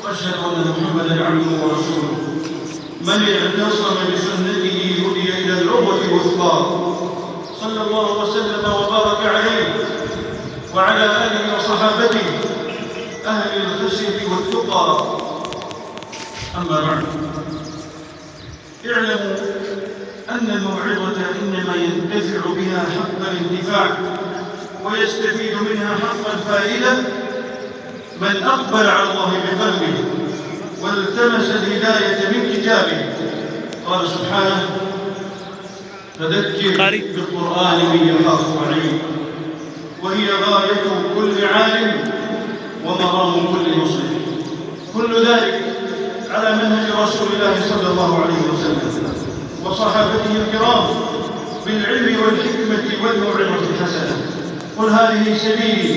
وأشهد أن محمدًا عبده ورسوله من اعتصم بسنته هدي إلى العروة الوثقى صلى الله وسلم وبارك عليه وعلى آله وصحابته أهل الخشية والتقى. أما بعد، اعلموا أن الموعظة إنما ينتفع بها حق الانتفاع ويستفيد منها حق الفائدة من أقبل على الله بقلبه والتمس الهداية من كتابه. قال سبحانه: فذكر بالقرآن من يخاف وعيد، وهي غاية كل عالم ومرام كل مصلح. كل ذلك على منهج رسول الله صلى الله عليه وسلم وصحابته الكرام بالعلم والحكمة والموعظة الحسنة. قل هذه سبيلي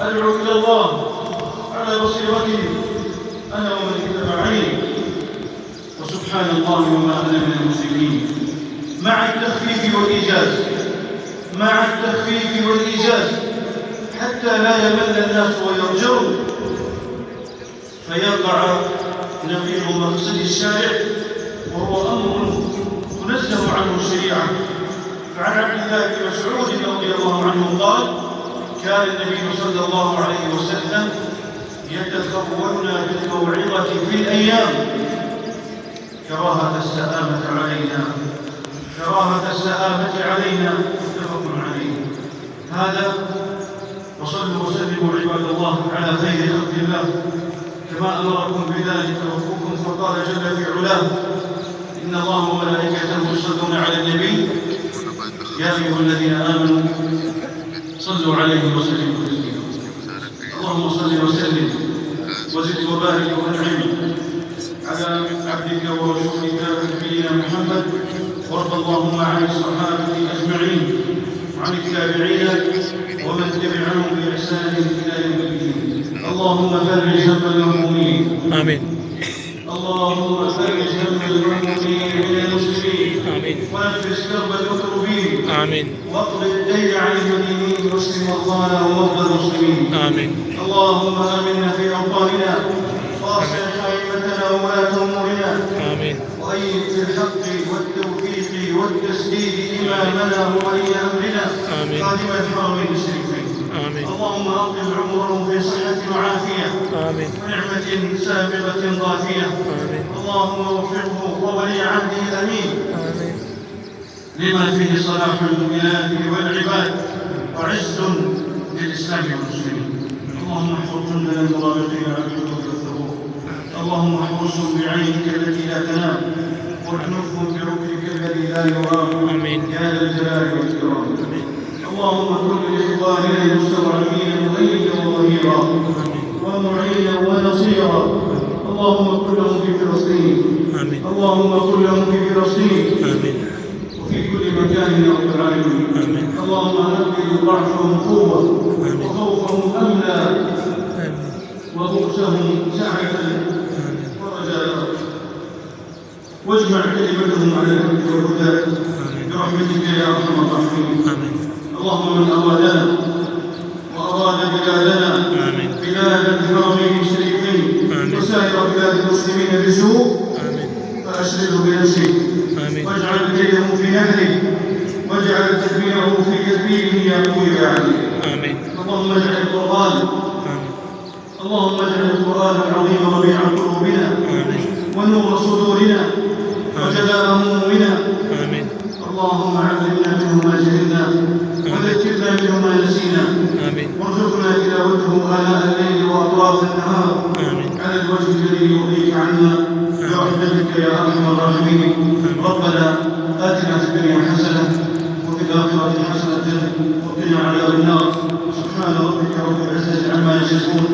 أدعو إلى الله على بصيرة أنا ومن اتبعني وسبحان الله وما أنا من المشركين. مع التخفيف والإيجاز حتى لا يمل الناس ويرجعوا فيقع نقيض مقصد الشارع، وهو أمر تنزه عنه الشريعة. فعن عبد الله بن مسعود رضي الله عنه قال: كان النبي صلى الله عليه وسلم يتخولنا بالموعظة في الأيام كراهة السآمة علينا. متفق عليه. هذا وصلوا وسلموا عباد الله على خير خلق الله كما أمركم بذلك ربكم، فقال جل في علاه: إن الله وملائكته يصلون على النبي يا أيها الذين آمنوا صلوا عليه وسلموا تسليما. اللهم صل وسلم وزد وبارك وانعم على عبدك ورسولك نبينا محمد، وارض اللهم عن الصحابة أجمعين وعن التابعين ومن تبعهم بإحسان إلى يوم الدين. اللهم فرج هم المهمومين. آمين. اللهم فرج هم المهمومين من المسلمين. آمين. ونفس كرب المكروبين. آمين. واقض الدين عن المدينين واشف مرضانا ومرضى المسلمين. آمين. اللهم آمنا في أوطاننا وأصلح أئمتنا وولاة أمورنا. آمين. وأيد بالحق والتوفيق والتسديد إمامنا وولي أمرنا آمين. خادم الحرمين الشريفين. آمين. اللهم أطل عمرهم في صحة وعافية. آمين. ونعمة سابغة ضافية. آمين. اللهم وفقه وولي عهده الأمين آمين. لما فيه صلاح البلاد والعباد وعز للإسلام والمسلمين. اللهم احفظ جندنا المرابطين على الحدود والثغور. اللهم احرسهم بعينك التي لا تنام، واحنفهم بركنك الذي لا يرام. آمين. يا ذا الجلال والإكرام. اللهم كن لإخواننا المستضعفين مؤيدا وظهيرا ومعينا ونصيرا. اللهم كن لهم في فلسطين. آمين. اللهم كن لهم في فلسطين آمين. وفي كل مكان يا رب العالمين. آمين. اللهم أبدل ضعفهم قوة وخوفهم أمنا وبؤسهم سعة ورجاء، واجمع كلمتهم على الحق والهدى برحمتك يا أرحم الراحمين. اللهم من أرادنا وأراد بلادنا بلاد الحرمين الشريفين وسائر بلاد المسلمين بسوء فأشغله بنفسه واجعل كيده في نهره واجعل تدبيره في تدبيره يا قوي يا عليم. اللهم اجعل القرآن العظيم ربيع قلوبنا ونور صدورنا وجلاء همومنا. اللهم علمنا منه ما جهلنا وذكرنا منه ما نسينا، وارزقنا تلاوته آناء الليل وأطراف النهار على الوجه الذي يرضيك عنا برحمتك يا أرحم الراحمين. ربنا آتنا في الدنيا حسنة وفي الآخرة حسنة وقنا عذاب النار. سبحان ربك رب العزة عما يصفون